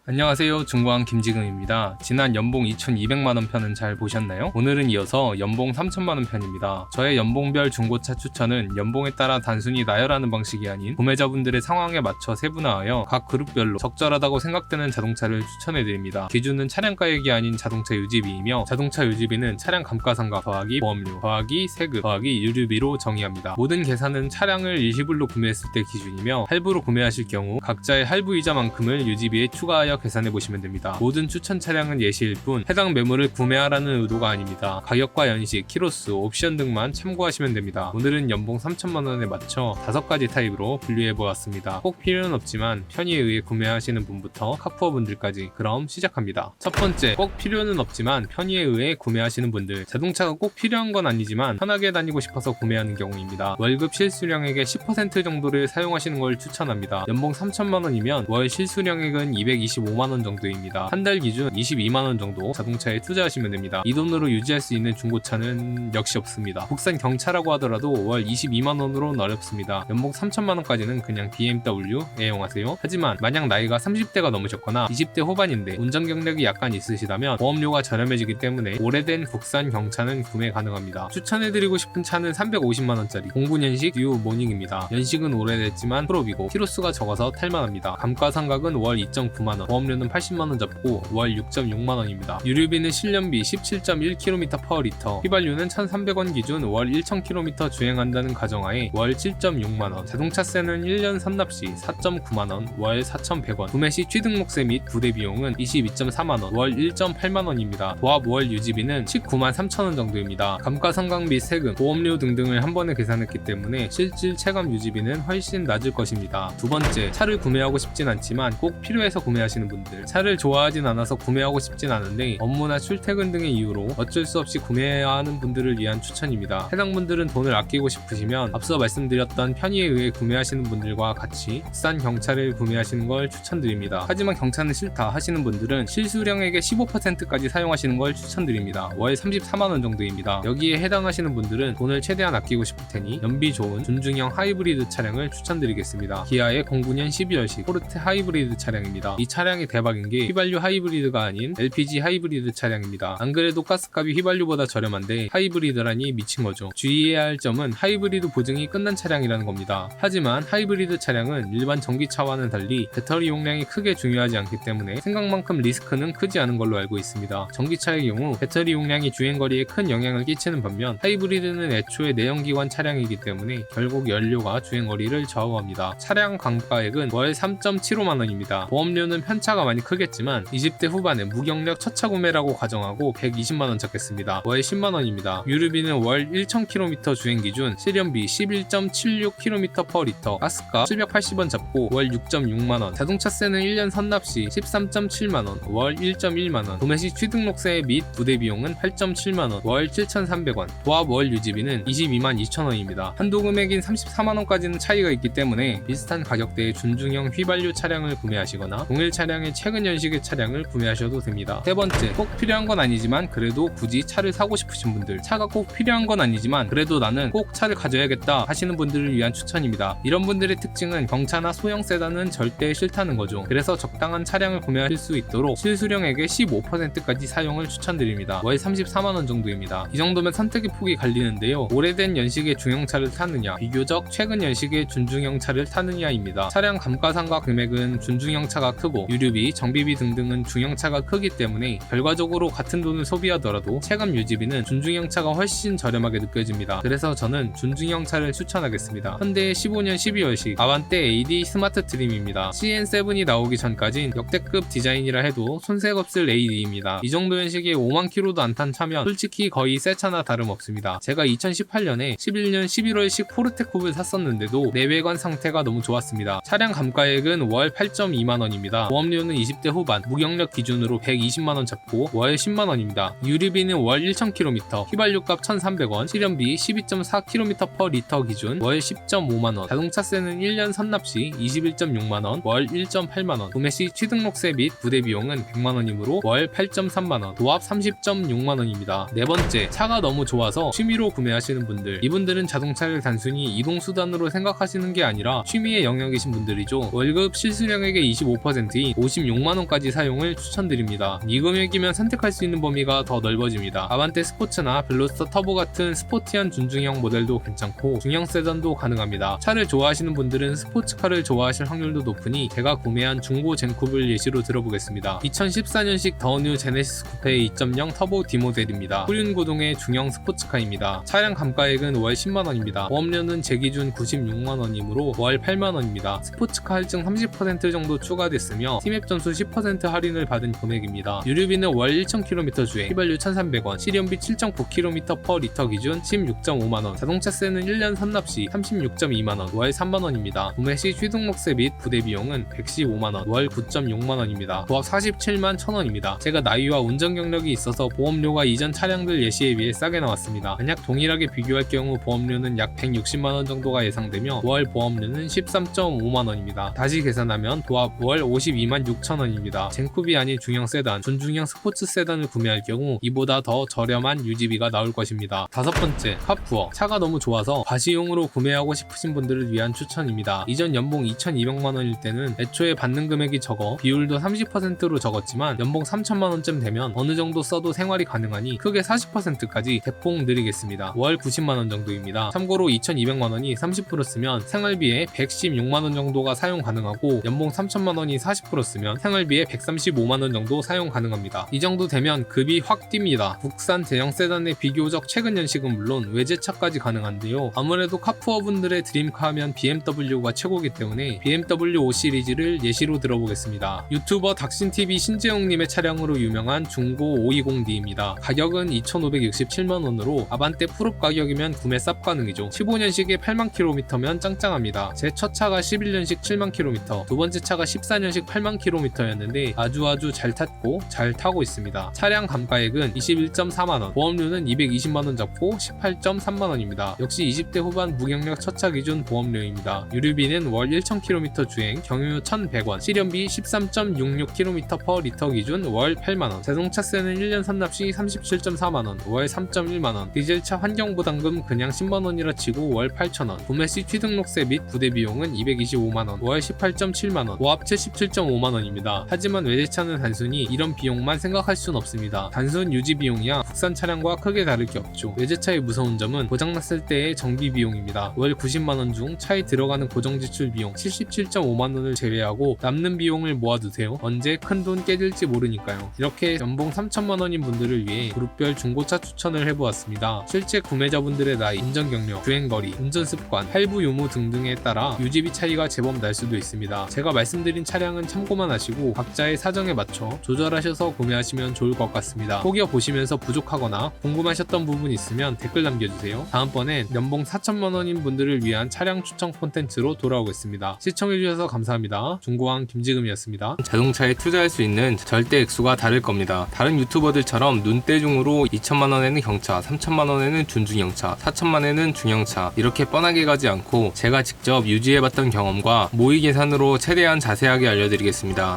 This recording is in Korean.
안녕하세요. 중고왕 김지금입니다. 지난 연봉 2200만원 편은 잘 보셨나요? 오늘은 이어서 연봉 3000만원 편입니다. 저의 연봉별 중고차 추천은 연봉에 따라 단순히 나열하는 방식이 아닌 구매자분들의 상황에 맞춰 세분화하여 각 그룹별로 적절하다고 생각되는 자동차를 추천해드립니다. 기준은 차량가액이 아닌 자동차 유지비이며, 자동차 유지비는 차량 감가상각 더하기 보험료 더하기 세금 더하기 유류비로 정의합니다. 모든 계산은 차량을 일시불로 구매했을 때 기준이며, 할부로 구매하실 경우 각자의 할부이자만큼을 유지비에 추가하여 계산해보시면 됩니다. 모든 추천 차량은 예시일 뿐 해당 매물을 구매하라는 의도가 아닙니다. 가격과 연식, 키로수, 옵션 등만 참고하시면 됩니다. 오늘은 연봉 3000만원에 맞춰 5가지 타입으로 분류해보았습니다. 꼭 필요는 없지만 편의에 의해 구매하시는 분부터 카푸어 분들까지. 그럼 시작합니다. 첫 번째, 꼭 필요는 없지만 편의에 의해 구매하시는 분들. 자동차가 꼭 필요한 건 아니지만 편하게 다니고 싶어서 구매하는 경우입니다. 월급 실수령액의 10% 정도를 사용하시는 걸 추천합니다. 연봉 3000만원이면 월 실수령액은 225만원 정도입니다. 한 달 기준 22만원 정도 자동차에 투자하시면 됩니다. 이 돈으로 유지할 수 있는 중고차는 역시 없습니다. 국산 경차라고 하더라도 월 22만원으로는 어렵습니다. 연봉 3000만원까지는 그냥 BMW 애용하세요. 하지만 만약 나이가 30대가 넘으셨거나 20대 후반인데 운전 경력이 약간 있으시다면 보험료가 저렴해지기 때문에 오래된 국산 경차는 구매 가능합니다. 추천해드리고 싶은 차는 350만원짜리 09년식 뉴 모닝입니다. 연식은 오래됐지만 프로비고 키로수가 적어서 탈만합니다. 감가상각은 월 2.9만원, 보험료는 80만원 잡고 월 6.6만원입니다. 유류비는 실년비 17.1km/리터, 휘발유는 1300원 기준 월 1000km 주행한다는 가정하에 월 7.6만원, 자동차세는 1년 선납시 4.9만원, 월 4100원, 구매시 취등록세 및 부대 비용은 22.4만원, 월 1.8만원입니다. 도합 월 유지비는 19만 3천원 정도입니다. 감가상각 및 세금, 보험료 등등을 한 번에 계산했기 때문에 실질 체감 유지비는 훨씬 낮을 것입니다. 두 번째, 차를 구매하고 싶진 않지만 꼭 필요해서 구매하시는 분들. 차를 좋아하진 않아서 구매하고 싶진 않은데 업무나 출퇴근 등의 이유로 어쩔 수 없이 구매해야 하는 분들을 위한 추천입니다. 해당 분들은 돈을 아끼고 싶으시면 앞서 말씀드렸던 편의에 의해 구매하시는 분들과 같이 국산 경차를 구매하시는 걸 추천드립니다. 하지만 경차는 싫다 하시는 분들은 실수령액의 15%까지 사용하시는 걸 추천드립니다. 월 34만원 정도입니다. 여기에 해당하시는 분들은 돈을 최대한 아끼고 싶을 테니 연비 좋은 준중형 하이브리드 차량을 추천드리겠습니다. 기아의 09년 12월식 포르테 하이브리드 차량입니다. 이 차량이 대박인 게 휘발유 하이브리드가 아닌 LPG 하이브리드 차량입니다. 안 그래도 가스값이 휘발유보다 저렴한데 하이브리드라니 미친 거죠. 주의해야 할 점은 하이브리드 보증이 끝난 차량이라는 겁니다. 하지만 하이브리드 차량은 일반 전기차와는 달리 배터리 용량이 크게 중요하지 않기 때문에 생각만큼 리스크는 크지 않은 걸로 알고 있습니다. 전기차의 경우 배터리 용량이 주행거리에 큰 영향을 끼치는 반면 하이브리드는 애초에 내연기관 차량이기 때문에 결국 연료가 주행거리를 좌우합니다. 차량 감가액은 월 3.75만원입니다. 보험료는 편차가 많이 크겠지만 20대 후반에 무경력 첫차 구매라고 가정하고 120만원 잡겠습니다. 월 10만원입니다. 유류비는 월 1000km 주행 기준 실연비 11.76km/리터, 가스값 780원 잡고 월 6.6만원, 자동차세는 1년 선납시 13.7만원, 월 1.1만원, 구매시 취등록세 및 부대 비용은 8.7만원, 월 7,300원, 도합 월 유지비는 22만 2천원입니다. 한도 금액인 34만원까지는 차이가 있기 때문에 비슷한 가격대의 준중형 휘발유 차량을 구매하시거나 동일 차량의 최근 연식의 차량을 구매하셔도 됩니다. 세 번째, 꼭 필요한 건 아니지만 그래도 굳이 차를 사고 싶으신 분들. 차가 꼭 필요한 건 아니지만 그래도 나는 꼭 차를 가져야겠다 하시는 분들을 위한 추천입니다. 이런 분들의 특징은 경차나 소형 세단은 절대 싫다는 거죠. 그래서 적당한 차량을 구매하실 수 있도록 실수령액의 15%까지 사용을 추천드립니다. 월 34만원 정도입니다. 이 정도면 선택의 폭이 갈리는데요. 오래된 연식의 중형차를 타느냐, 비교적 최근 연식의 준중형 차를 타느냐입니다. 차량 감가상각 금액은 준중형 차가 크고 유류비, 정비비 등등은 중형차가 크기 때문에 결과적으로 같은 돈을 소비하더라도 체감 유지비는 준중형 차가 훨씬 저렴하게 느껴집니다. 그래서 저는 준중형 차를 추천하겠습니다. 현대의 15년 12월식 아반떼 AD 스마트 트림입니다. CN7이 나오기 전까진 역대급 디자인이라 해도 손색 없을 AD입니다. 이 정도 연식에 5만 킬로도 안 탄 차면 솔직히 거의 새 차나 다름없습니다. 제가 2018년에 11년 11월식 포르테 쿱을 샀었는데도 내외관 상태가 너무 좋았습니다. 차량 감가액은 월 8.2만원입니다. 보험료는 20대 후반, 무경력 기준으로 120만원 잡고 월 10만원입니다. 유류비는 월 1000km, 휘발유값 1300원, 실연비 12.4km/리터 기준 월 10.5만원, 자동차세는 1년 선납시 21.6만원, 월 1.8만원, 구매시 취등록세 및 부대 비용은 100만원이므로 월 8.3만원, 도합 30.6만원입니다. 네 번째, 차가 너무 좋아서 취미로 구매하시는 분들. 이분들은 자동차를 단순히 이동수단으로 생각하시는 게 아니라 취미의 영역이신 분들이죠. 월급 실수령액의 25%인 56만원까지 사용을 추천드립니다. 이 금액이면 선택할 수 있는 범위가 더 넓어집니다. 아반떼 스포츠나 벨로스터 터보 같은 스포티한 준중형 모델도 괜찮고 중형 세단도 가능합니다. 차를 좋아하시는 분들은 스포츠카를 좋아하실 확률도 높으니 제가 구매한 중고 젠쿱을 예시로 들어보겠습니다. 2014년식 더 뉴 제네시스 쿠페의 2.0 터보 D 모델입니다. 후륜구동의 중형 스포츠카입니다. 차량 감가액은 월 10만원입니다. 보험료는 제 기준 96만원이므로 월 8만원입니다. 스포츠카 할증 30% 정도 추가됐으며 티맵 점수 10% 할인을 받은 금액입니다. 유류비는 월 1,000km 주행, 휘발유 1,300원, 실연비 7.9km per 리터 기준 16.5만원, 자동차세는 1년 선납시 36.2만원, 월 3만원입니다. 구매시 취등록세 및 부대비용은 115만원, 월 9.6만원입니다. 도합 47만 1,000원입니다. 제가 나이와 운전 경력이 있어서 보험료가 이전 차량들 예시에 비해 싸게 나왔습니다. 만약 동일하게 비교할 경우 보험료는 약 160만원 정도가 예상되며 월 보험료는 13.5만원입니다. 다시 계산하면 도합 월 52만 6천원입니다. 젠쿱이 아닌 중형 세단, 준중형 스포츠 세단을 구매할 경우 이보다 더 저렴한 유지비가 나올 것입니다. 다섯 번째, 카푸어. 차가 너무 좋아서 과시용으로 구매하고 싶으신 분들을 위한 추천입니다. 이전 연봉 2,200만원일 때는 애초에 받는 금액이 적어 비율도 30%로 적었지만 연봉 3천만원쯤 되면 어느 정도 써도 생활이 가능하니 크게 40%까지 대폭 늘리겠습니다. 월 90만원 정도입니다. 참고로 2,200만원이 30% 쓰면 생활비에 116만원 정도가 사용 가능하고 연봉 3천만원이 40% 쓰면 생활비에 135만원 정도 사용 가능합니다. 이 정도 되면 급이 확 뜁니다. 국산 대형 세단의 비교적 최근 연식은 물론 외제차까지 가능한데요. 아무래도 카푸어 분들의 드림카 하면 BMW가 최고기 때문에 BMW 5 시리즈를 예시로 들어보겠습니다. 유튜버 닥신TV 신재용님의 차량으로 유명한 중고 520D입니다. 가격은 2,567만원으로 아반떼 풀업 가격이면 구매 쌉 가능이죠. 15년식에 8만 km면 짱짱합니다. 제 첫 차가 11년식 7만 km, 두 번째 차가 14년식 8만 km였는데 아주 잘 탔고 잘 타고 있습니다. 차량 감가액은 21.4만원, 보험료는 220만원 잡고 18.3만원입니다. 역시 20대 후반 무경력 첫차 기준 보험료입니다. 유류비는 월 1,000km 주행, 경유 1,100원, 실연비 13.66km per 리터 기준 월 8만원, 자동차세는 1년 선납시 37.4만원, 월 3.1만원, 디젤차 환경부담금 그냥 10만원이라 치고 월 8천원, 구매시 취등록세 및 부대비용은 225만원, 월 18.7만원, 고합 77.5만원입니다. 하지만 외제차는 단순히 이런 비용만 생각할 순 없습니다. 단순 유지 비용이야 국산 차량과 크게 다를 게 없죠. 외제차의 무서운 점은 고장났을 때의 정비 비용입니다. 월 90만원 중 차에 들어가는 고정지출 비용 77.5만원을 제외하고 남는 비용을 모아두세요. 언제 큰돈 깨질지 모르니까요. 이렇게 연봉 3천만원인 분들을 위해 그룹별 중고차 추천을 해보았습니다. 실제 구매자분들의 나이, 운전 경력, 주행거리, 운전 습관, 할부 유무 등등에 따라 유지비 차이가 제법 날 수도 있습니다. 제가 말씀드린 차량은 참고만 하시고 각자의 사정에 맞춰 조절하셔서 구매하시면 좋을 것 같습니다. 혹여 보시면서 부족하거나 궁금하셨던 부분 있으면 댓글 남겨주세요. 다음번엔 연봉 4천만원인 분들을 위한 차량 추천 콘텐츠로 돌아오겠습니다. 시청해주셔서 감사합니다. 중고왕 김지금이었습니다. 자동차에 투자할 수 있는 절대 액수가 다를 겁니다. 다른 유튜버들처럼 눈대중으로 2천만원에는 경차, 3천만원에는 준중형차, 4천만원에는 중형차 이렇게 뻔하게 가지 않고 제가 직접 유지해봤던 경험과 모의 계산으로 최대한 자세하게 알려드리겠습니다.